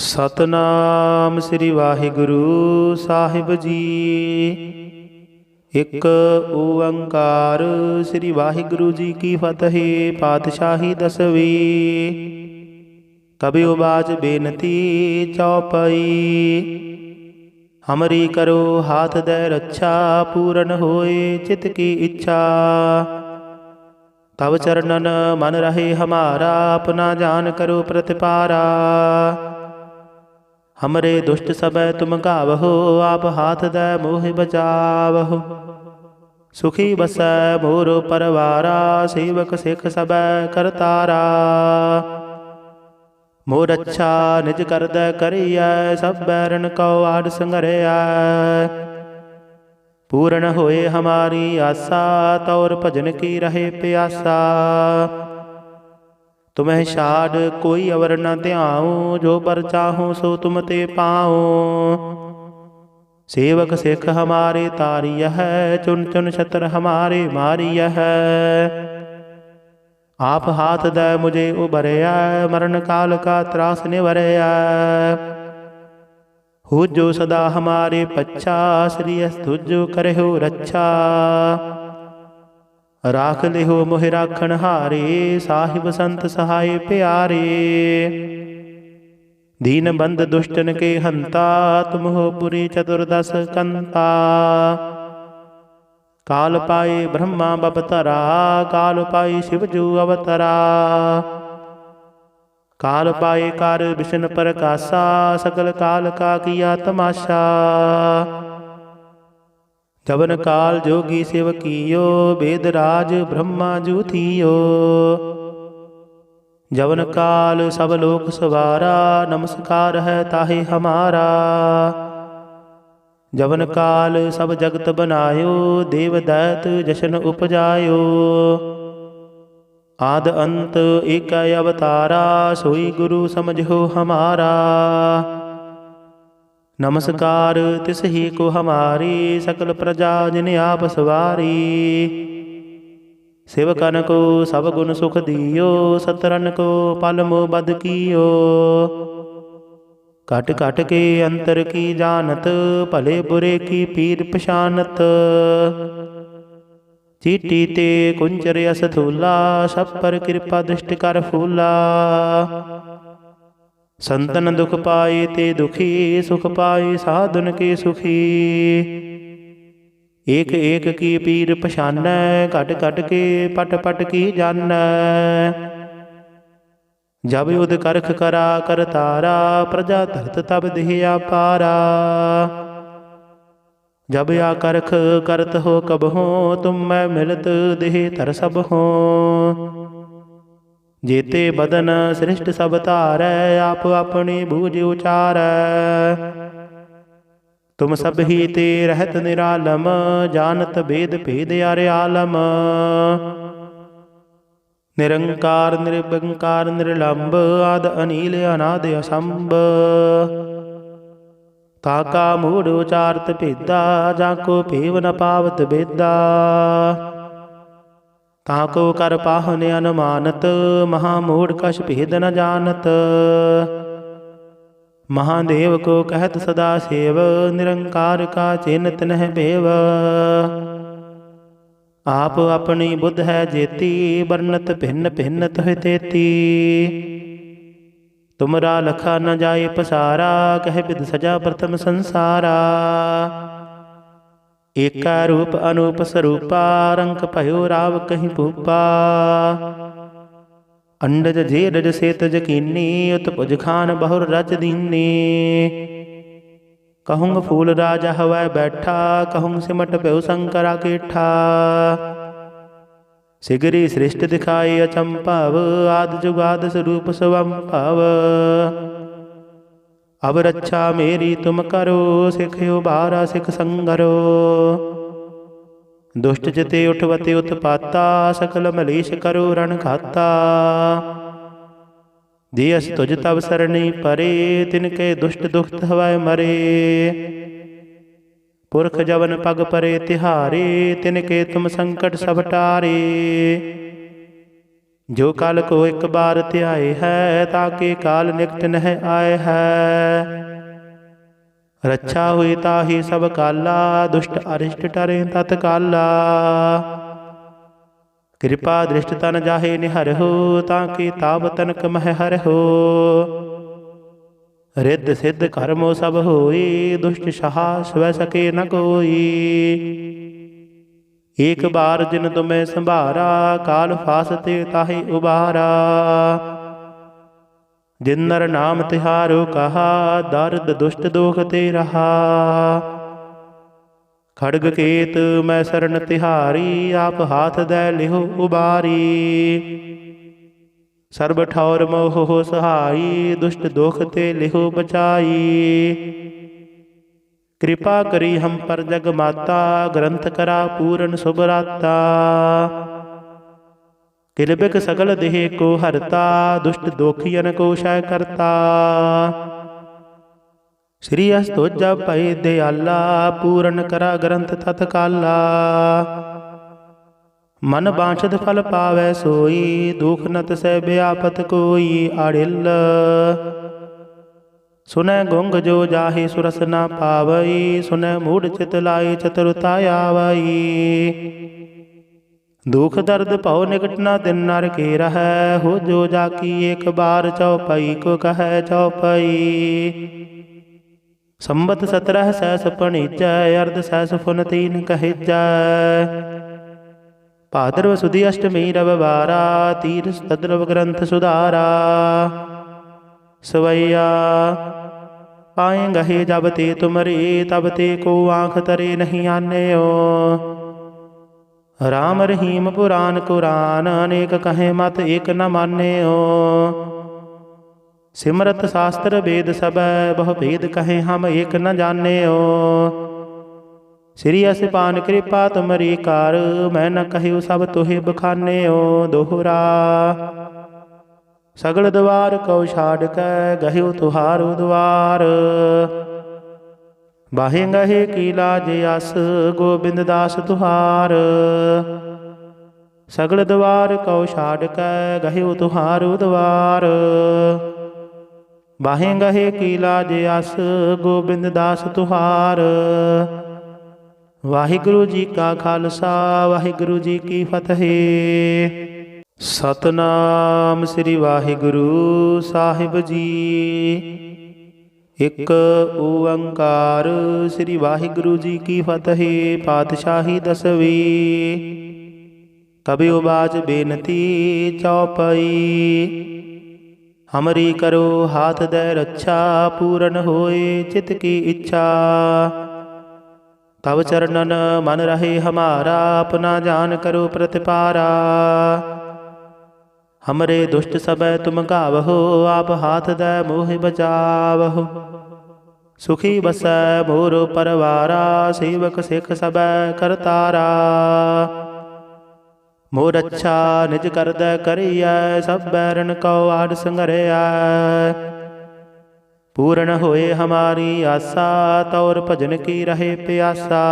ਸਤਨਾਮ ਸ੍ਰੀ ਵਾਹਿਗੁਰੂ ਸਾਹਿਬ ਜੀ। ਇੱਕ ਓੰਕਾਰ ਸ੍ਰੀ ਵਾਹਿਗੁਰੂ ਜੀ ਕੀ ਫਤਿਹ। ਪਾਤਸ਼ਾਹੀ ਦਸਵੀਂ। ਕਬਿਉ ਬਾਚ ਬੇਨਤੀ ਚੌਪਈ। ਹਮਰੀ ਕਰੋ ਹਾਥ ਦੈ ਰੱਛਾ, ਪੂਰਨ ਹੋਏ ਚਿਤ ਕੀ ਇੱਛਾ। ਤਵ ਚਰਨਨ ਮਨ ਰਹੇ ਹਮਾਰਾ, ਆਪਣਾ ਜਾਨ ਕਰੋ ਪ੍ਰਤਿਪਾਰਾ। हमरे दुष्ट सबै तुम गावहो, आप हाथ दै मोहि बचावहो। सुखी बसै मोरो परवारा, सेवक सिख सबै करतारा। मोर अच्छा निज कर दै करियै, सब बैरन को आड संघरियै। पूर्ण होए हमारी आसा, तौर भजन की रहे प्यासा। तुम्हें छाड़ कोई अवर न ध्याऊँ, जो बर चाहूँ सो तुम ते पाऊँ। सेवक सिख हमारे तारिय है, चुन चुन छत्र हमारे मारिय है। आप हाथ दे मुझे उबरया, मरण काल का त्रास निवरया। हो जो सदा हमारे पच्छा, श्री तुझो करे हो रक्षा। राख लिहो मोहि राखण हारे, साहिब संत सहाय प्यारे। दीन बंद दुष्टन के हंता, तुम हो पुरी चतुर्दश कंता। काल पाए ब्रह्मा बपतरा, काल पाए शिव जू अवतरा। काल पाए कार विष्णु प्रकाशा, सकल काल का किया तमाशा। जवन काल जोगी शिव कियो, वेद राज ब्रह्मा जू थियो। जवन काल सब लोक सवारा, नमस्कार है ताहे हमारा। जवन काल सब जगत बनायो, देव दैत जशन उपजायो। आद अंत एक अवतारा, सोई गुरु समझो हमारा। नमस्कार तिस ही को हमारी, सकल प्रजा जिन आप सवारी। सेवकन को सब गुण सुख दियो, सतरन को पल मोह बद कियो। कट कट के अंतर की जानत, भले बुरे की पीर पशानत। चीटी ते कुंचर यस थूला, सब पर कृपा दृष्टि कर फूला। संतन दुख पाए ते दुखी, सुख पाए साधुन के सुखी। एक एक की पीर पछानै, घट घट के पट पट की जानै। जब युद्ध करख करा कर तारा, प्रजा धरत तब दिहिया पारा। जब या करख करत हो कब हो, तुम मैं मिलत देह धर सब हो। जेते बदन सृष्ट सब तारै, आप अपनी बूझ उचारै। तुम सब ही ते रहत निरालम, जानत भेद भेद अरे आलम। निरंकार निर्विकार निर्लंब, आद अनील अनाद असंभ। ताका मूढ़ उचारत भेदा, जाको भेव न पावत बेदा। ताको कर पाहन अनुमानत, महामूढ़ कछ भेद न जानत। महादेव को कहत सदा सेव, निरंकार का चिन्हत नह भेव। आप अपनी बुद्ध है जेती, वर्णत भिन्न भिन्न तुह तेती। तुमरा लखा न जाए पसारा, कह विध सजा प्रथम संसारा। एका रूप अनूप स्वरूपा, रंक भयो राव कहीं भूपा। अंडज जेरज सेतज कीनी, उत्पुज खान बहुर रच दीनी। कहूँग फूल राजा हवै बैठा, कहूँग सिमट प्यो शंकरा केठा। सिगरी सृष्ट दिखाए अचंपव, आद जुगाद स्वरूप स्वंभव। अब रक्षा मेरी तुम करो, सिखयो बारा सिख संगरो। दुष्ट चिते उठवते उत्पाता, सकल मलेश करो रण खाता। दियस तुझ तब सरणी परे, तिनके दुष्ट दुखत हवै मरे। पुरख जवन पग परे तिहारे, तिनके तुम संकट सब टारे। जो काल को एक बार त्याए है, ताके काल निकट नह आए है। रक्षा हुई ताहि सब काला, दुष्ट अरिष्ट टरे तत्काला। कृपा दृष्ट तन जाहे निहरहु, ताकि ताप तनक मह हरहु। रिद्ध सिद्ध कर्मो सब होई, दुष्ट सहा स्व सके न कोई। एक बार जिन तुम्हें संभारा, काल फासते ताहि उबारा। जिन नर नाम तिहारो कहा, दर्द दुष्ट दोख ते रहा। खड़ग केत मैं शरण तिहारी, आप हाथ दै लिहो उबारी। सर्ब ठौर मोह हो सहाई, दुष्ट दोख ते लिहो बचाई। कृपा करी हम पर जग माता, ग्रंथ करा पूरन सुभराता। किलबिक सकल देह को हरता, दुष्ट दोखियन को क्षय करता। श्री अस्तोजा पै दयाला, पूरन करा ग्रंथ तत्काला। मन बांछद फल पावै सोई, दुख नत से व्यापत कोई अड़िल। सुनै गुंग जो जाहि सुरस न पावई, सुनै मूढ़ चित लाई चतुरता आवई। दुख दर्द पौ निकट न दिन नर के रहै, हो जो जाकी एक बार चौपई को कहै चौपई। संबत 17 सहस पणिजै, अर्ध सहस फुन 3 कहिजै। भाद्रव सुदी अष्टमी रविवारा, तीर तद्रव ग्रंथ सुधारा। सवैया पाए गहे जब ते तुमरे, तब ते को आँख तरे नहीं आन्यो। राम रहीम पुराण कुरान, अनेक कहे मत एक न मान्यो। सिमरत शास्त्र वेद सब, बहु भेद कहे हम एक न जान्यो। श्री असपान कृपा तुमरी कार, मैं न कहु सब तुहे बखान्यो। दोहरा सगल द्वार कौ छाड़ कै, गह्यो तुहारो द्वार। बाहे गहे की लाज अस, गोबिंद दास तुहार। सगल द्वार कौ छाड़ कै, गह्यो तुहारो द्वार। बाहे गहे की लाज अस, गोबिंद दास तुहार। वाहिगुरु जी का खालसा, वाहिगुरु जी की फतेह। सतनाम श्री वाहिगुरु साहिब जी। एक ओंकार श्री वाहिगुरु जी की फतेह। पातशाही 10वीं। कबि उबाज बेनती चौपई, हमरी करो हाथ दे रक्षा। पूरन होए चित की इच्छा, तब चरणन मन रहे हमारा। अपना जान करो प्रतिपारा। हमरे दुष्ट सब तुम गावहो, आप हाथ दे मोहि बचावहो। सुखी बसै मोरो परवारा, सेवक सिख सब करतारा। मोर अच्छा निज कर दे करियै, सब बैरन कौ आड़ संगरिया। पूर्ण होए हमारी आशा, तौर भजन की रहे प्यासा।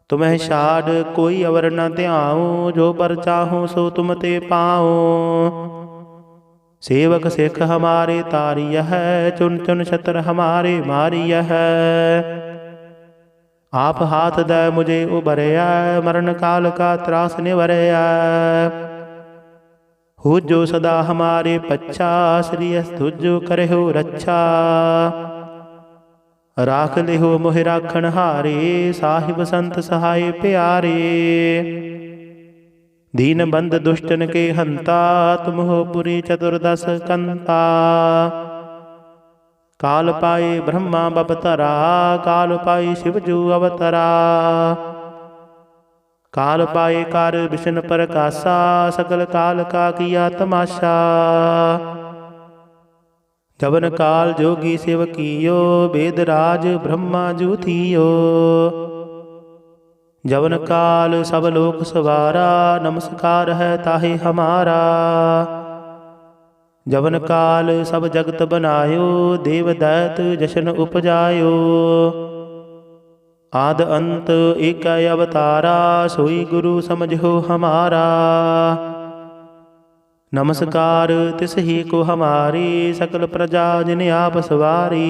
तुम्हें छाड़ कोई अवर न ध्याऊं, जो बर चाहूं सो तुम ते पाऊं। सेवक सिख हमारे तारिय है, चुन चुन छत्र हमारे मारिय है। आप हाथ दे मुझे उबरया, मरण काल का त्रास निवरया। हो जो सदा हमारे पच्छा, श्री तुझो करहु रक्षा। राख लिहो मोहि राखण हारे, साहिब संत सहाय प्यारे। दीन बंद दुष्टन के हंता, तुम हो पुरी चतुर्दश कंता। काल पाए ब्रह्मा बपतरा, काल पाए शिव जू अवतरा। काल पाए कार विष्णु प्रकाशा, सकल काल का किया तमाशा। जवन काल जोगी शिव कियो, वेद राज ब्रह्मा जू थियो। जवन काल सब लोक सवारा, नमस्कार है ताहे हमारा। जवन काल सब जगत बनायो, देव दैत जशन उपजायो। आद अंत एक अवतारा, सोई गुरु समझो हमारा। नमस्कार तिस ही को हमारी, सकल प्रजा जिन आप सवारी।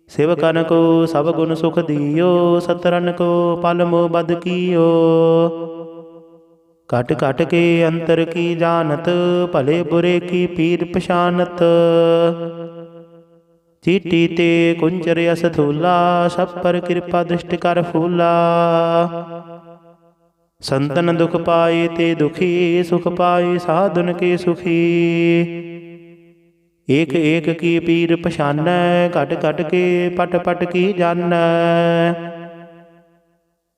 सेवकन को सब गुण सुख दियो, सतरन को पल मोह बद कियो। कट कट के अंतर की जानत, भले बुरे की पीर पशानत। चीटी ते कुंचर यस थूला, सब पर कृपा दृष्टि कर फूला। संतन दुख पाए ते दुखी, सुख पाए साधुन के सुखी। एक एक की पीर पछानै, घट घट के पट पट की जानै।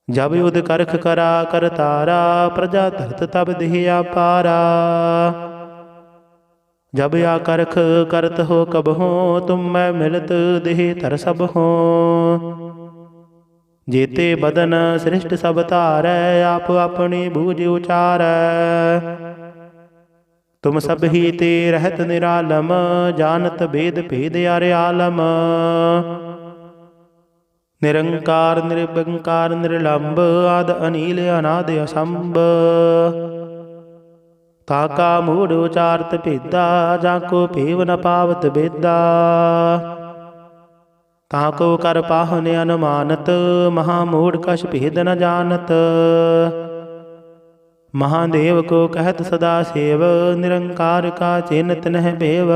जब युद्ध करख करा कर तारा, प्रजा धरत तब देह पारा। जब या करख करत हो कब हो, तुम मैं मिलत देह धर सब हो। जेते बदन सृष्ट सब तारै, आप अपनी बूझ उचारै। तुम सब ही ते रहत निरालम, जानत भेद भेद यारे आलम। निरंकार निर्विकार निर्लंब, आद अनील अनाद असंभ। ताका मूढ़ उचारत भेदा, जाको पेव न पावत बेदा। ताको कर पाहने अनुमानत, महामूढ़ कछ भेद न जानत। महादेव को कहत सदा सेव, निरंकार का चिन्ह तिन्ह बेव।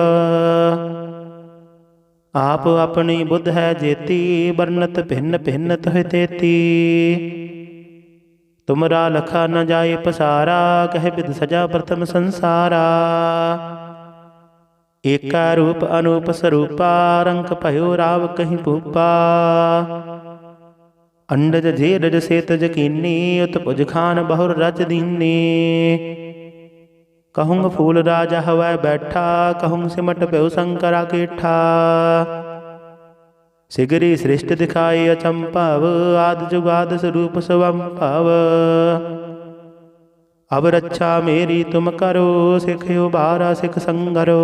आप अपनी बुद्ध है जेती, वर्णत भिन्न भिन्न तुह तेती। तुमरा लखा न जाए पसारा, कह विध सजा प्रथम संसारा। एका रूप अनूप स्वरूपा, रंक भयो राव कहीं भूपा। अंडज जेरज सेतज कीनी, उत्पुज खान बहुर रच दीनी। कहूँग फूल राजा हवै बैठा, कहूँग सिमट प्यो शंकरा केठा। सिगरी सृष्ट दिखाए अचंपव, आद जुगाद स्वरूप स्वंभव। अब रक्षा मेरी तुम करो, सिखयो बारा सिख संगरो।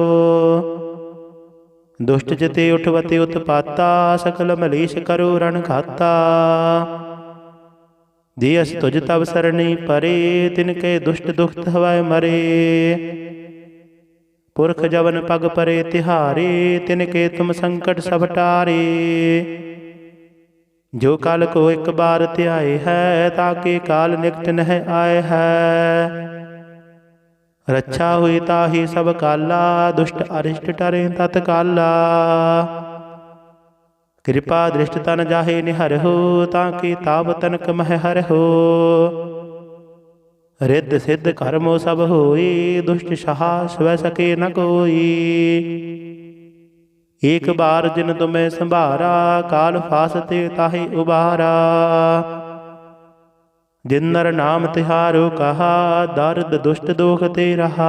दुष्ट जते उठवते उत्पाता, सकल मलेश करो रण खाता। जे अस तुझ तब सरणी परे, तिनके दुष्ट दुखत हवै मरे। पुरख जवन पग परे तिहारे, तिनके तुम संकट सब टारे। जो काल को एक बार त्याए है, ताके काल निकट नह आए है। रक्षा हुई ताहि सब काला, दुष्ट अरिष्ट टरे तत्काला। कृपा दृष्ट तन जाहे निहर हो, ताकि ताप तनक मह हर हो। रिद्ध सिद्ध कर्मो सब होई, दुष्ट सहा स्व सके न कोई। एक बार जिन तुम्हें संभारा, काल फासते ताहि उबारा। जिन नर नाम तिहारो कहा, दर्द दुष्ट दोख ते रहा।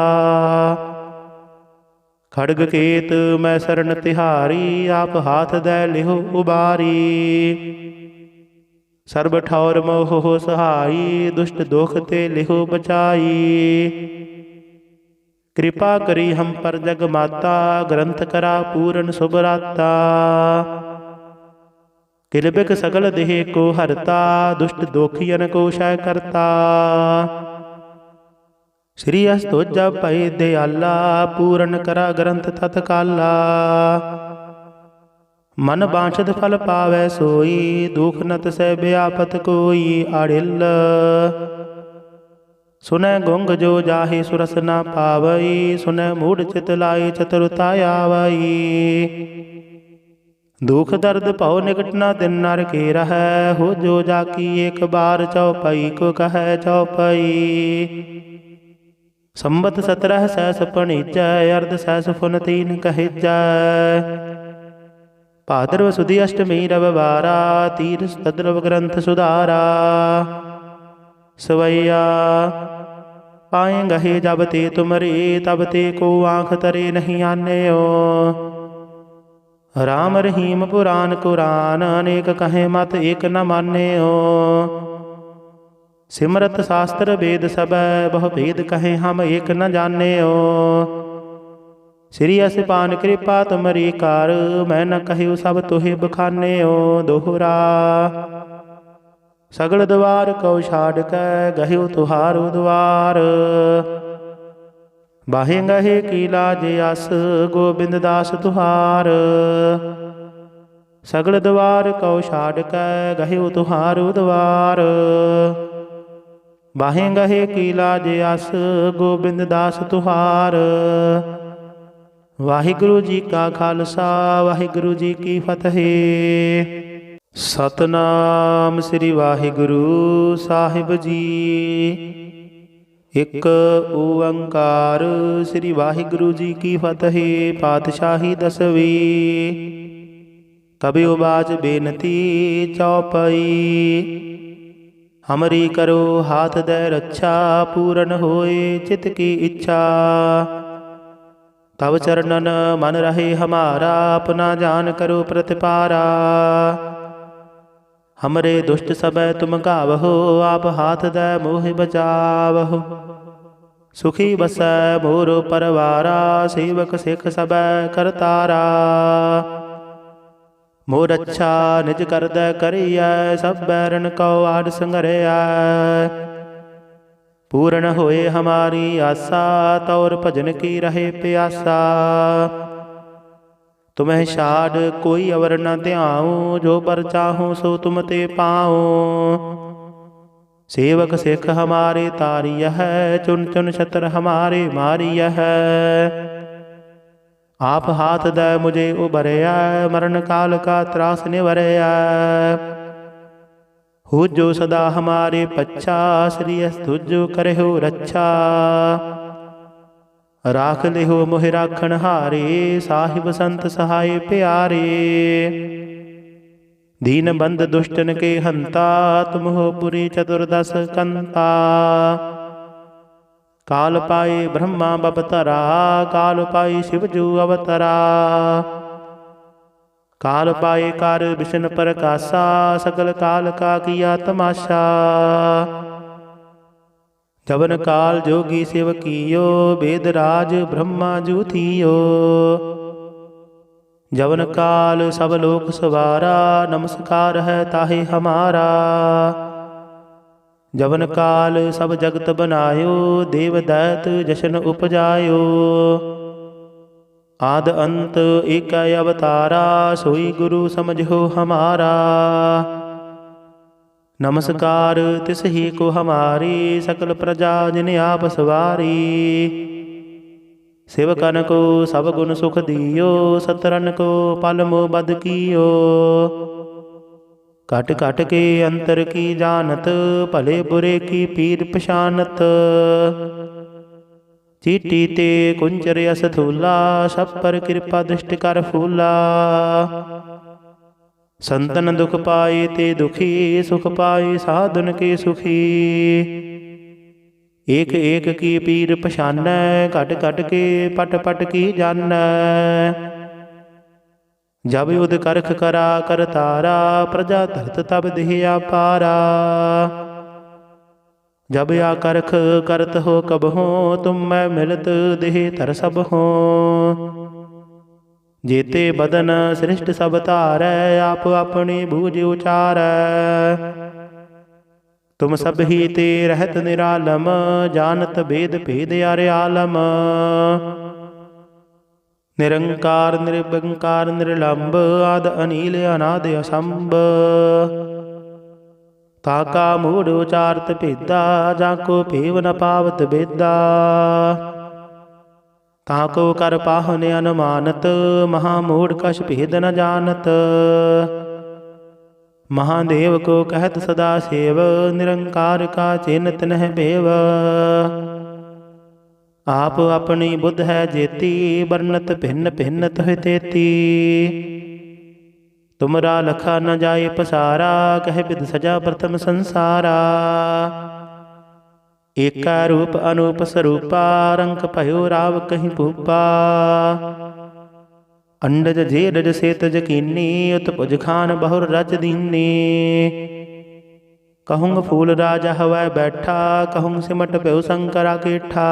खड्ग केत मैं शरण तिहारी, आप हाथ दै लिहो उबारी। सर्ब ठौर मोह हो सहाई, दुष्ट दोख ते लिहो बचाई। कृपा करी हम पर जग माता, ग्रंथ करा पूरन सुभराता। किलबिक सगल देह को हरता, दुष्ट दोखियन को शय करता। श्री अस्तुजा पै दयाला, पूरन करा ग्रंथ तत्काला। मन बांछद फल पावै सोई, दुख नत सै व्यापत कोई अड़िल। सुनै गुंग जो जाहि सुरस न पावई, सुनै मूढ़ चित लाई चतुरता आवई। दुख दर्द पौ निकट न दिन नर के रहै, हो जो जाकी एक बार चौपाई को कहै चौपाई। संबत 17 सैस पणिजै, अर्ध सैस फुन 3 कहिजै। भाद्रव सुदी अष्टमी रविवारा, तीर तद्रव ग्रंथ सुधारा। सवैया पाए गहे जब ते तुमरे, तब ते को आँख तरे नहीं आन्यो। राम रहीम पुराण कुरान, अनेक कहे मत एक न मान्यो। सिमरत शास्त्र वेद सब, बहु भेद कहे हम एक न जान्यो। श्री असपान कृपा तुमरी कार, मैं न कहूँ सब तुहे बखान्यो। दोहरा सगल द्वार को छाड़ कै, गह्यो तुहारो द्वार। ਬਾਹੇ ਗਹੇ ਕੀ ਲਾਜ ਅਸ ਗੋਬਿੰਦ ਦਾਸ ਤੁਹਾਰ। ਸਗਲ ਦਵਾਰ ਕਉ ਛਾੜ ਕੈ ਗਹਿਓ ਤੁਹਾਰੂ ਦਵਾਰ। ਬਾਹੇ ਗਹੇ ਕੀ ਲਾਜ ਅਸ ਗੋਬਿੰਦ ਦਾਸ ਤੁਹਾਰ। ਵਾਹਿਗੁਰੂ ਜੀ ਕਾ ਖਾਲਸਾ ਵਾਹਿਗੁਰੂ ਜੀ ਕੀ ਫਤਿਹ। ਸਤਨਾਮ ਸ੍ਰੀ ਵਾਹਿਗੁਰੂ ਸਾਹਿਬ ਜੀ। ਇਕ ਓੰਕਾਰ ਸ੍ਰੀ ਵਾਹਿਗੁਰੂ ਜੀ ਕੀ ਫਤਿਹ। ਪਾਤਸ਼ਾਹੀ ਦਸਵੀਂ। ਕਬਿਉ ਬਾਚ ਬੇਨਤੀ ਚੌਪਈ। ਹਮਰੀ ਕਰੋ ਹਾਥ ਦੈ ਰੱਛਾ ਪੂਰਨ ਹੋਏ ਚਿਤ ਕੀ ਇੱਛਾ। ਤਵ ਚਰਨਨ ਮਨ ਰਹੇ ਹਮਾਰਾ ਆਪਣਾ ਜਾਨ ਕਰੋ ਪ੍ਰਤਿਪਾਰਾ। हमरे दुष्ट सबै तुम गावहो आप हाथ दੈ मोह बचावहो। सुखी बसै मोर परवारा सेवक सिख सबै करतारा। मोर अच्छा निज करदै करियै सब बैरन कौ आड संघरिया। पूर्ण होए हमारी आसा तौर भजन की रहे प्यासा। तुम्हें छाड़ कोई अवर न ध्याऊँ जो बर चाहूँ सो तुम ते पाऊँ। सेवक सिख हमारे तारिय है चुन चुन छत्र हमारे मारिय है। आप हाथ दे मुझे उबरया मरण काल का त्रास निवरया। हो जो सदा हमारे पच्छा श्री तुझ करे हो रक्षा। राख लिहो मोह राखण हारे साहिब संत सहाय प्यारे। दीन बंद दुष्टन के हंता तुम हो पुरी चतुर्दश कंता। काल पाए ब्रह्मा बपतरा काल पाए शिवजू अवतरा। काल पाए कार विष्णु प्रकाशा सकल काल का किया तमाशा। जवन काल जोगी सेवकियो वेद राज ब्रह्मा जूथियो। जवन काल सब लोक सवारा नमस्कार है ताहे हमारा। जवन काल सब जगत बनायो देव दैत जशन उपजायो। आद अंत एक अवतारा सोई गुरु समझो हमारा। नमस्कार तिस ही को हमारी सकल प्रजा जिन आप सवारी। सेवकन को सब गुण सुख दियो सतरन को पल मोह बद कियो। कट कट के अंतर की जानत भले बुरे की पीर पशानत। चीटी ते कुंचर यस थूला सब पर कृपा दृष्टि कर फूला। संतन दुख पाए ते दुखी सुख पाए साधुन के सुखी। एक एक की पीर पछानै घट घट के पट पट की जानै। जब युद्ध करख करा कर तारा प्रजा धरत तब देह पारा। जब या करख करत हो कब हो तुम मैं मिलत देह तर सब हो। जेते बदन सृष्ट सब तारै आप अपनी बूझ उचारै। तुम सब ही ते रहत निरालम जानत भेद भेद अरे आलम। निरंकार निर्विकार निर्लंब आद अनील अनाद असंभ। ताका मूढ़ उचारत भेदा जाको भेव न पावत बेदा। ताको कर पाहन अनुमानत महामूढ़ कछ भेद न जानत। महादेव को कहत सदा सेव निरंकार का चिन्हत नह भेव। आप अपनी बुद्ध है जेती वर्णत भिन्न भिन्न तुह तेती। तुमरा लखा न जाए पसारा कह विध सजा प्रथम संसारा। एका रूप अनूप स्वरूपा रंक भयो राव कहीं भूपा। अंडज जेरज सेतज कीनी उत्पुज खान बहुर रच दीनी। कहूँग फूल राजा हवै बैठा कहूँग सिमट प्यो शंकरा केठा।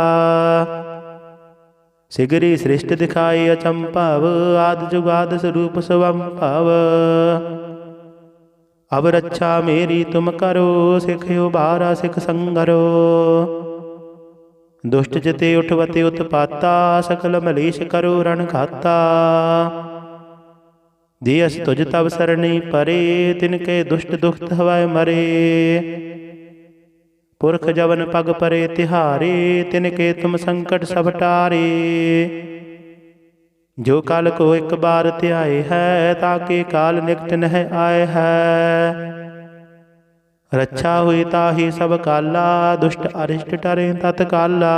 सिगरी सृष्ट दिखाए अचंपव आद जुगाद स्वरूप स्वंपव। अब रक्षा मेरी तुम करो सिख उबारा सिख संगरो। दुष्ट चिते उठवते उत्पाता सकल मलेश करो रण खाता। दियस तुझ तब सरणी परे तिनके दुष्ट दुखत हवै मरे। पुरख जवन पग परे तिहारे तिनके तुम संकट सब टारे। जो काल को एक बार त्याए है ताके काल निकट नह आए है। रक्षा हुई ताहि सब काला दुष्ट अरिष्ट टरे तत्काला।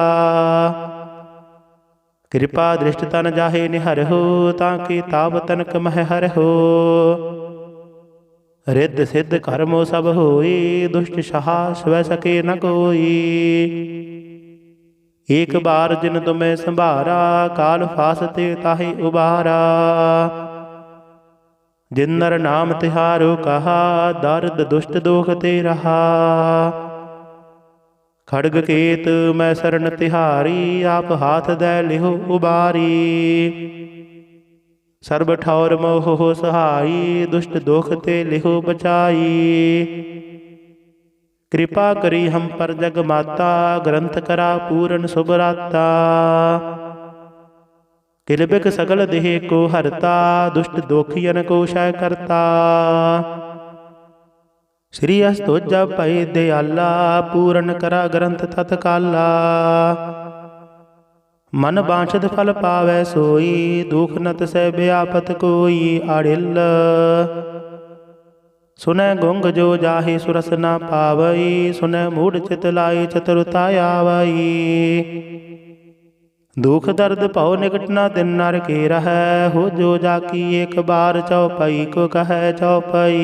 कृपा दृष्ट तन जाहे निहर हो ताकि ताप तनक मह हर हो। रिद्ध सिद्ध कर्मो सब होई दुष्ट सहा स्व सके न कोई। एक बार जिन तुम्हें संभारा काल फासते ताहि उबारा। जिन नर नाम तिहारो कहा दर्द दुष्ट दोख ते रहा। खड़ग केत मैं शरण तिहारी आप हाथ दै लिहो उबारी। सर्ब ठौर मोह हो सहाई दुष्ट दोख ते लिहो बचाई। कृपा करी हम पर जग माता ग्रंथ करा पूरन सुभराता। किलबिक सकल देह को हरता दुष्ट दोखियन को क्षय करता। श्री अस्तोजा पै दयाला पूरन करा ग्रंथ तत्काला। मन बांछद फल पावै सोई दुख नत सै व्यापत कोई आड़िल। सुनै गुंग जो जाहि सुरस न पावई सुनै मूढ़ चित लाई चतुरता आवई। दुख दर्द पौ निकट न दिन नर के रहै हो जो जाकी एक बार चौपाई को कहै चौपाई।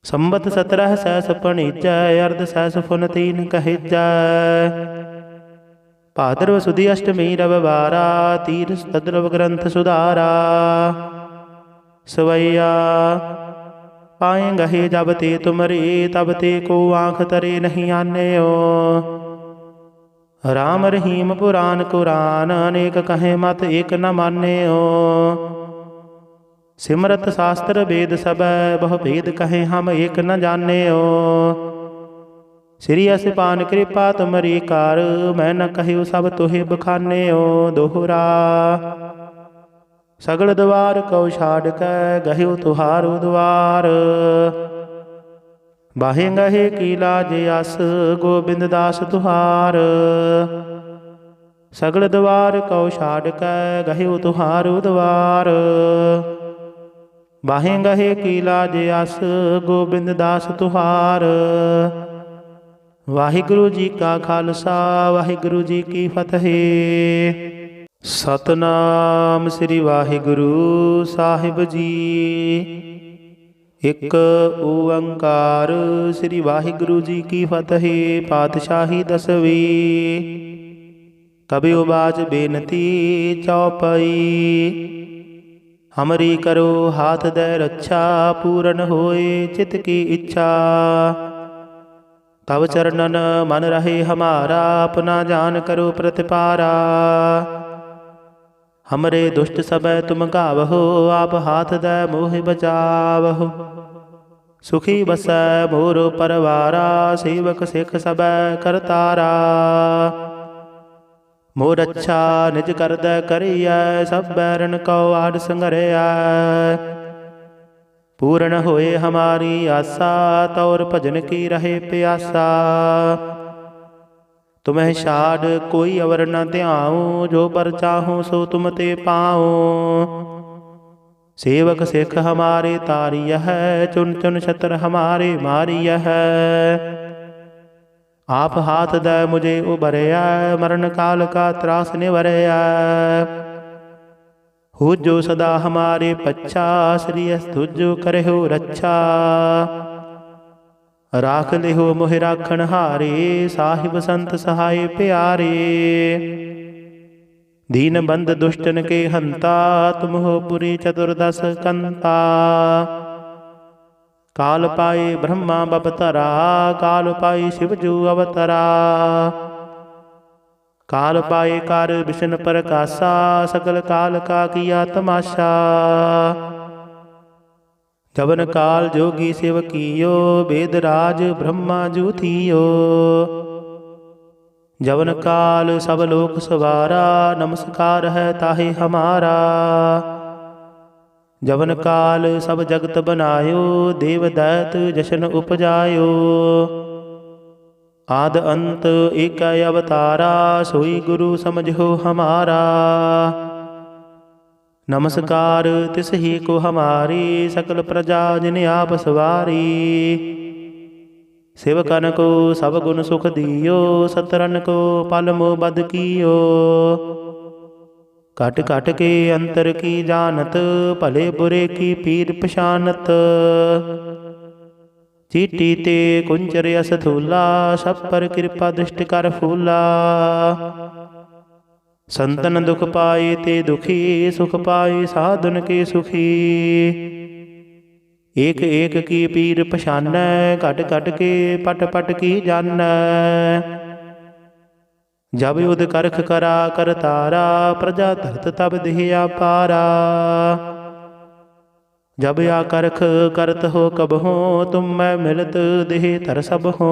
संबत 17 सहस पणिजै अर्ध सहस फुन 3 कहिजै। भाद्रव सुदी अष्टमी रविवारा तीरथ तद्रव ग्रंथ सुधारा। सवैया पाए गहे जब ते तुमरे तब ते को आँख तरे नहीं आन्यो। राम रहीम पुराण कुरान अनेक कहे मत एक न मान्यो। सिमरत शास्त्र वेद सब बहु भेद कहे हम एक न जान्यो। श्री असपान कृपा तुमरी कार मैं न कहु सब तुहे बखान्यो। दोहरा सगल द्वार कौ छाड़ कै गहिउ तुहारो द्वार। बाहे गहे कीला जे अस गोबिंद दास तुहार। सगल द्वार कौ छाड़ कै गहिउ तुहारो द्वार। बाहे गहे कीला जे अस गोबिंद दास तुहार। वाहिगुरु जी का खालसा वाहिगुरु जी की फतेह। सतनाम श्री वाहिगुरु साहिब जी। एक ओंकार श्री वाहिगुरु जी की फतेह। पातशाही 10वीं। कबियो बाज बेनती चौपाई। हमरी करो हाथ दे रक्षा पूरन होए चित की इच्छा। तब चरणन मन रहे हमारा अपना जान करो प्रतिपारा। हमरे दुष्ट सब तुम गावहो आप हाथ दै मोहि बचावहो। सुखी बसै मोरो परवारा सेवक सिख सब करतारा। मोर अच्छा निज कर दै करियै सब बैरन कौ आड संघरिया। पूर्ण होए हमारी आशा तौर भजन की रहे प्यासा। तुम्हें छाड़ कोई अवर न ध्याऊँ जो बर चाहूँ सो तुम ते पाऊँ। सेवक सिख हमारे तारिय है चुन चुन छत्र हमारे मारिय है। आप हाथ दै मुझे उबरया मरण काल का त्रास निवरया। हो जो सदा हमारे पच्छा श्री तुझो करे हो रक्षा। राख लिहो मोहि राखण हारे साहिब संत सहाय प्यारे। दीन बंद दुष्टन के हंता तुम हो पुरी चतुर्दश कंता। काल पाए ब्रह्मा बपतरा काल पाए शिवजू अवतरा। काल पाए कार विष्णु प्रकाशा सकल काल का किया तमाशा। जवन काल जोगी शिव कियो वेद राज ब्रह्मा जू थियो। जवन काल सब लोक सवारा, नमस्कार है ताहे हमारा। जवन काल सब जगत बनायो, देव दैत जशन उपजायो। आद अंत एक अवतारा, सोई गुरु समझो हमारा। नमस्कार तिस ही को हमारी, सकल प्रजा जिन आप सवारी। सेवकन को सब गुण सुख दियो, सतरन को पल मोह बद कियो। कट कट के अंतर की जानत, भले बुरे की पीर पशानत। चीटी ते कुंचर यस थूला, सब पर कृपा दृष्टि कर फूला। संतन दुख पाए ते दुखी, सुख पाए साधुन के सुखी। एक एक की पीर पछानै, घट घट के पट पट की जानै। जब युद्ध करख करा कर तारा, प्रजा धरत तब देह पारा। जब या करख करत हो कब हो, तुम मैं मिलत देह धर सब हो।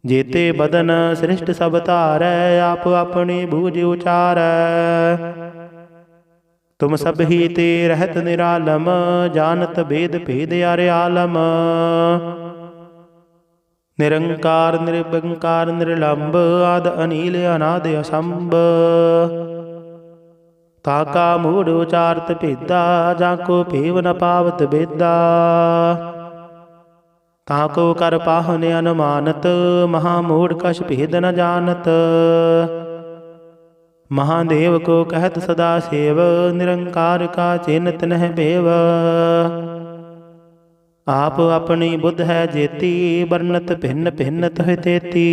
जेते बदन सृष्ट सब तारै, आप अपनी बूझ उचारै। तुम सब ही ते रहत निरालम, जानत भेद भेद अरे आलम। निरंकार निर्विकार निर्लंब, आद अनील अनाद असंभ। ताका मूढ़ उचारत भेदा, जाको पेव न पावत बेदा। ताको कर पाहन अनुमानत, महामूढ़ कछ भेद न जानत। महादेव को कहत सदा सेव, निरंकार का चिन्हत नह बेव। आप अपनी बुद्ध है जेती, वर्णत भिन्न भिन्न तह तेती।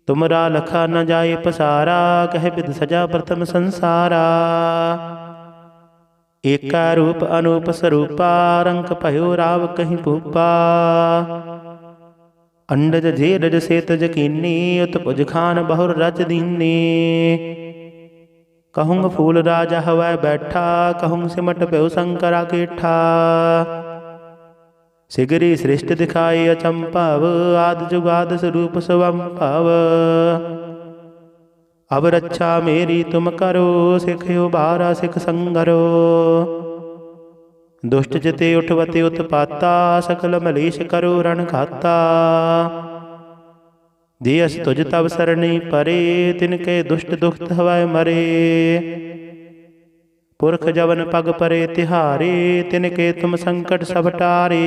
तुमरा लखा न जाए पसारा, कह विद सजा प्रथम संसारा। एका रूप अनूप स्वरूपा, रंक भयो राव कहीं भूपा। अंडज जेरज सेतज कीनी, उत्पुज खान बहुर रच दीनी। कहूँग फूल राजा हवै बैठा, कहूँग सिमट प्यो शंकरा केठा। सिगरी सृष्ट दिखाए अचंपव, आद जुगाद स्वरूप स्वंभव। अब रक्षा मेरी तुम करो, सिख उबारा सिख संगरो। दुष्ट जिते उठवते उत्पाता, सकल मलेश करो रण खाता। दियस तुझ तब सरणी परे, तिनके दुष्ट दुखत हवै मरे। पुरख जवन पग परे तिहारे, तिनके तुम संकट सब टारे।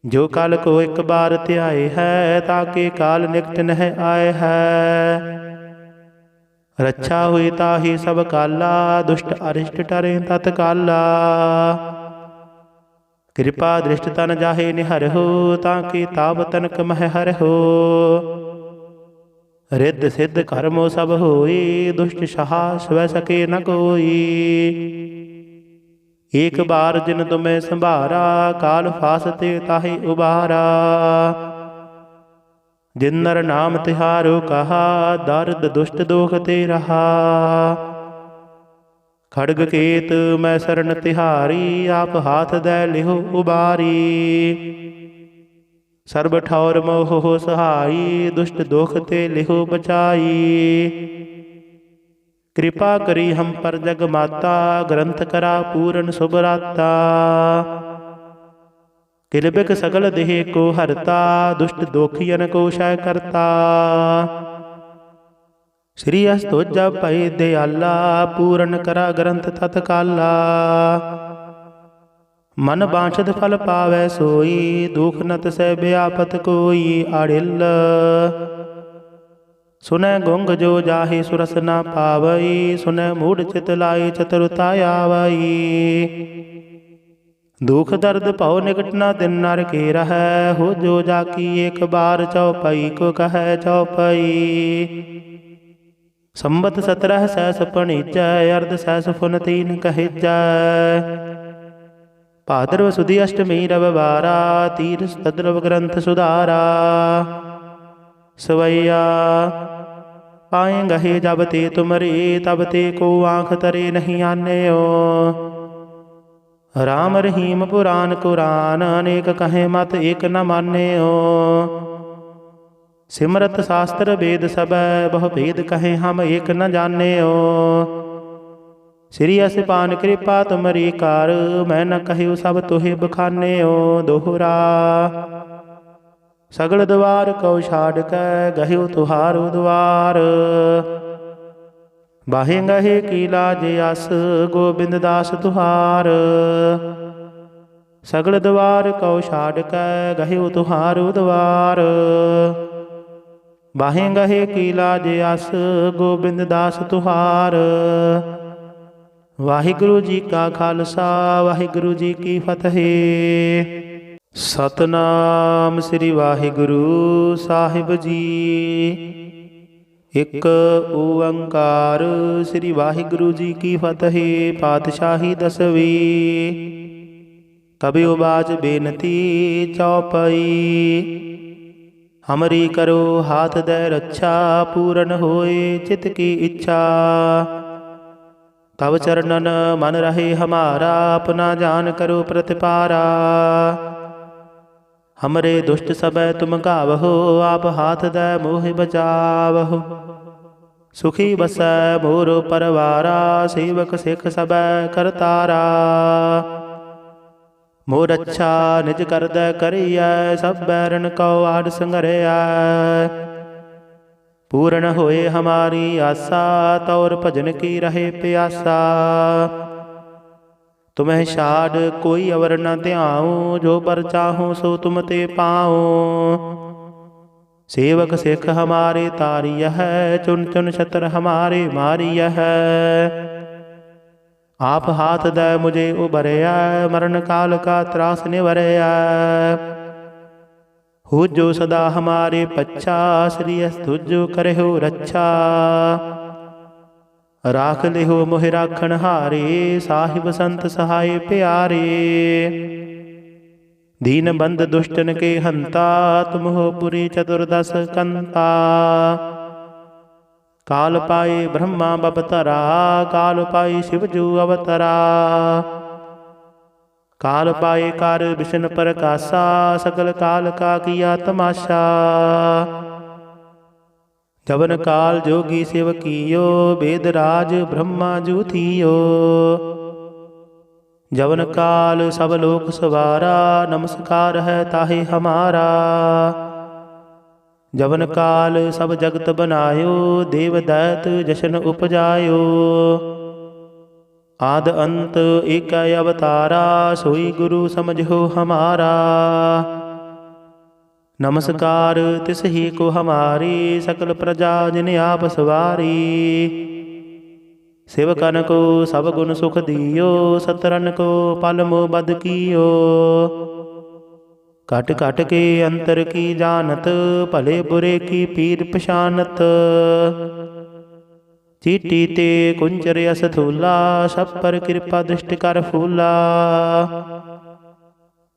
जो काल को एक बार त्याए है, ताके काल निकट नह आए है। रक्षा हुई ताहि सब काला, दुष्ट अरिष्ट टरे तत्काला। कृपा दृष्ट तन जाहे निहर हो, ताकि ताप तनक मह हर हो। रिद्ध सिद्ध कर्मो सब होई, दुष्ट सहा स्व सके न कोई। एक बार जिन तुम्हें संभारा, काल फासते ताहि उबारा। जिन नर नाम तिहारो कहा, दर्द दुष्ट दोख ते रहा। खड़ग केत मैं शरण तिहारी, आप हाथ दै लिहो उबारी। सर्ब ठौर मोह हो सहाई, दुष्ट दोख ते लिहो बचाई। कृपा करी हम पर जग माता, ग्रंथ करा पूरन सुभराता। किलबिक सगल देह को हरता, दुष्ट दोखियन को शय करता। श्री अस्तुजा पै दयाला, पूरन करा ग्रंथ तत्काला। मन बांछद फल पावै सोई, दुख नत सै व्यापत कोई अड़िल। सुनै गुंग जो जाहि सुरस न पावई, सुनै मूढ़ चित लाई चतुरता आवई। दुख दर्द पौ निकट न दिन नर के रहै, हो जो जाकी एक बार चौपाई को कहै चौपाई। संबत 17 सैस पणिजै, अर्ध सैस फुन 3 कहिजै। भाद्रव सुदी अष्टमी रविवारा, तीर तद्रव ग्रंथ सुधारा। सवैया पाएंगे जब ते तुमरे, तब ते को आँख तरे नहीं आने। राम रहीम पुराण कुरान अनेक कहे मत एक न मान्यो। सिमरत शास्त्र वेद सबै बहु भेद कहे हम एक न जान्यो। श्री असपान कृपा तुमरी कार मैं न कहु सब तुहे बखान्यो। दोहरा सगल द्वार कौ छाड़ कै गह्यो तुहारो द्वार। बाहे गहे कीला जे अस गोबिंद दास तुहार। सगल द्वार कौ छाड़ कै गह्यो तुहारो द्वार। बाहे गहे कीला जे अस गोबिंद दास तुहार। वाहिगुरु जी का खालसा वाहिगुरु जी की फतेह। सतनाम श्री वाहिगुरु साहिब जी। एक ओंकार श्री वाहिगुरु जी की फतेह। पातशाही दसवीं। कबियो बाज बेनती चौपई। हमरी करो हाथ दे रक्षा पूरन होए चित की इच्छा। तब चरणन मन रहे हमारा अपना जान करो प्रतिपारा। हमरे दुष्ट सबै तुम गावहो आप हाथ दै मोह बचावहो। सुखी बसै मोर परवारा सेवक सिख सबै करतारा। मोर अच्छा निज कर दै करियै सब बैरन कौ आड संघरिया। पूर्ण होए हमारी आशा तौर भजन की रहे प्यासा। तुम्हें छाड़ कोई अवर न ध्याऊँ जो बर चाहूँ सो तुम ते पाऊँ। सेवक सिख हमारे तारिय है चुन चुन छत्र हमारे मारिय है। आप हाथ दे मुझे उबरया मरण काल का त्रास निवरया। हो जो सदा हमारे पच्छा श्री तुझो करे हो रक्षा। राख लिहो मोह राखण हारे साहिब संत सहाय प्यारे। दीन बंद दुष्टन के हंता तुम हो पुरी चतुर्दश कंता। काल पाए ब्रह्मा बपतरा काल पाए शिवजू अवतरा। काल पाए कार विष्णु प्रकाशा सकल काल का किया तमाशा। जवन काल जोगी सेवकियो वेद राज ब्रह्मा जूथियो। जवन काल सब लोक सवारा नमस्कार है ताहे हमारा। जवन काल सब जगत बनायो देव दैत जशन उपजायो। आद अंत एक अवतारा सोई गुरु समझो हमारा। नमस्कार तिस ही को हमारी सकल प्रजा जिन आप सवारी। सेवकन को सब गुण सुख दियो सतरन को पल मोह बद कियो। कट कट के अंतर की जानत भले बुरे की पीर पशानत। चीटी ते कुंचर यस थूला सब पर कृपा दृष्टि कर फूला।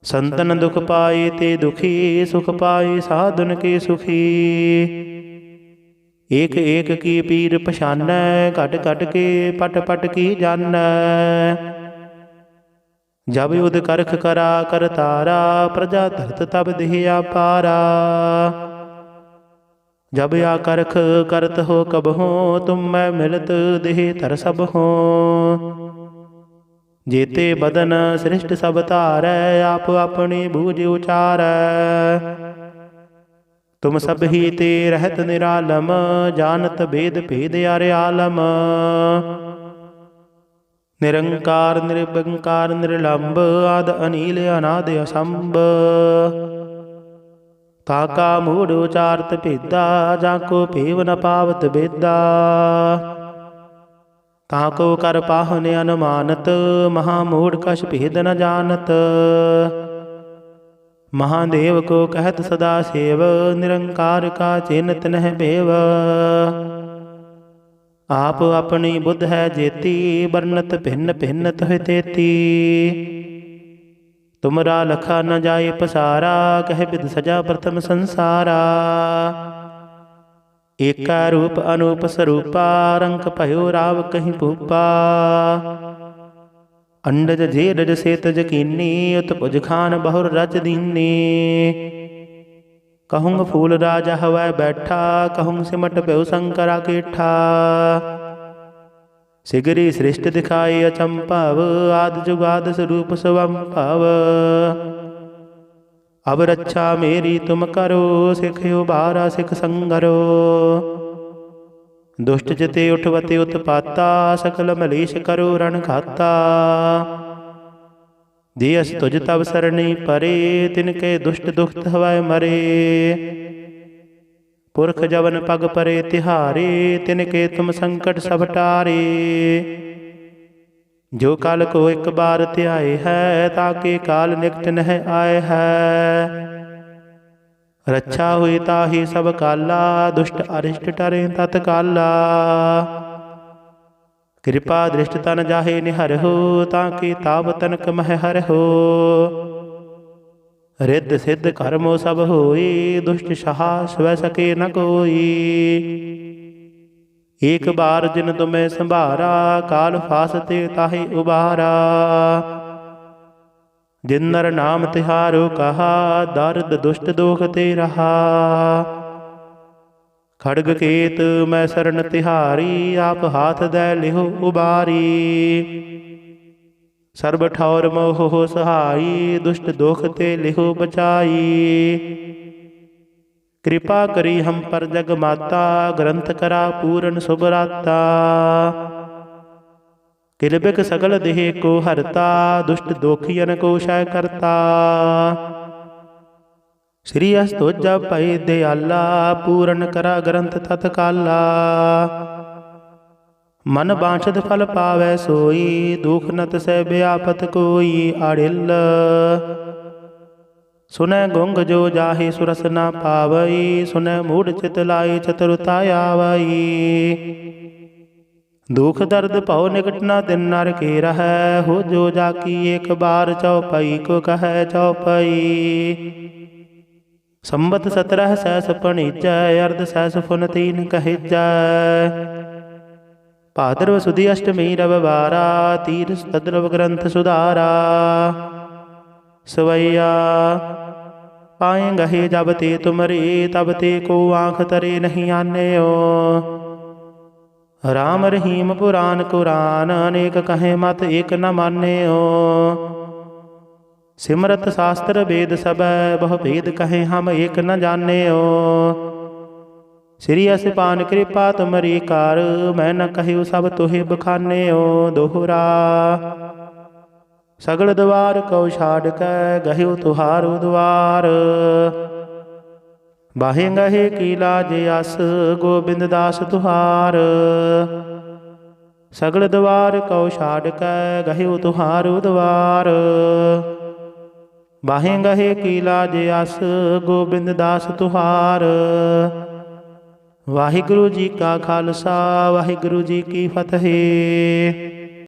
संतन दुख पाए ते दुखी सुख पाए साधुन के सुखी। एक एक की पीर पछानै घट घट के पट पट की जानै। जब युद्ध करख करा कर तारा प्रजा धरत तब दिहिया पारा। जब या करख करत हो कब हो तुम मैं मिलत देह धर सब हो। जेते बदन सृष्ट सब तारै आप अपनी बूझ उचारै। तुम सब ही ते रहत निरालम जानत भेद भेद अरे आलम। निरंकार निर्विकार निर्लंब आद अनील अनाद असंभ। काका मूढ़ उचारत भेदा जाको पेव न पावत बेदा। ताको कर पाहन अनुमानत महामूढ़ कछ भेद न जानत। महादेव को कहत सदा सेव निरंकार का चिन्हत नह बेव। आप अपनी बुद्ध है जेती वर्णत भिन्न भिन्न तुह तेती। तुमरा लखा न जाए पसारा कह विद सजा प्रथम संसारा। एका रूप अनूप स्वरूपा रंक भयो राव कहीं भूपा। अंडज जेरज सेतज कीनी उत्पुज खान बहुर रच दीनी। कहूँग फूल राजा हवै बैठा कहूँग सिमट प्यउ शंकरा केठा। सिगरी सृष्ट दिखाए अचंपव आद जुगाद स्वरूप स्वंभव। अब रक्षा मेरी तुम करो सिख उबारा सिख संगरो। दुष्ट जिते उठवते उत्पाता सकल मलेश करो रण खाता। दियस तुझ तब सरणी परे तिनके दुष्ट दुखत हवै मरे। पुरख जवन पग परे तिहारे तिनके तुम संकट सब टारे। जो काल को एक बार त्याए है ताके काल निकट नह आए है। रक्षा हुई ताहि सब काला दुष्ट अरिष्ट टरे तत्काला। कृपा दृष्ट तन जाहे निहर हो ताकि ताप तनक मह हर हो। रिद्ध सिद्ध कर्मो सब होई दुष्ट सहा स्व सके न कोई। एक बार जिन तुम्हें संभारा काल फासते ताहि उबारा। जिन नर नाम तिहारो कहा दर्द दुष्ट दोख ते रहा। खड़ग केत मैं शरण तिहारी आप हाथ दै लिहो उबारी। सर्ब ठौर मोह हो सहाई दुष्ट दोख ते लिहो बचाई। कृपा करी हम पर जग माता ग्रंथ करा पूरन सुभराता। किलबिक सगल देह को हरता दुष्ट दोखियन को शय करता। श्री अस्तोजा पै दयाला पूरन करा ग्रंथ तत्काला। मन बांछद फल पावै सोई दुख नत सै व्यापत कोई अड़िल। सुनै गुंग जो जाहि सुरस न पावई सुनै मूढ़ चित लाई चतुरता आवई। दुख दर्द पौ निकट न दिन नर के रहै हो जो जाकी एक बार चौपाई को कह चौपाई। संबत 17 सहस पणिजय अर्ध सहस फुन 3 कहिजय। भाद्रव सुदी अष्टमी रविवारा तीरथ तद्रव ग्रंथ सुधारा। सवैया पाए गहे जब ते तुमरे तब ते को आँख तरे नहीं आन्यो। राम रहीम पुराण कुरान अनेक कहे मत एक न मान्यो। सिमरत शास्त्र वेद सब बहु भेद कहे हम एक न जान्यो। श्री असपान कृपा तुमरी कार मैं न कहु सब तुहे बखान्यो। दोहरा सगल द्वार कौ छाड़ कै गहिउ तुहारो द्वार। बाहे गहे की लाज अस गोबिंद दास तुहार। सगल द्वार कौ छाड़ कै गहिउ तुहारो द्वार। बाहे गहे की लाज अस गोबिंद दास तुहार। वाहिगुरु जी का खालसा वाहिगुरु जी की फतेह।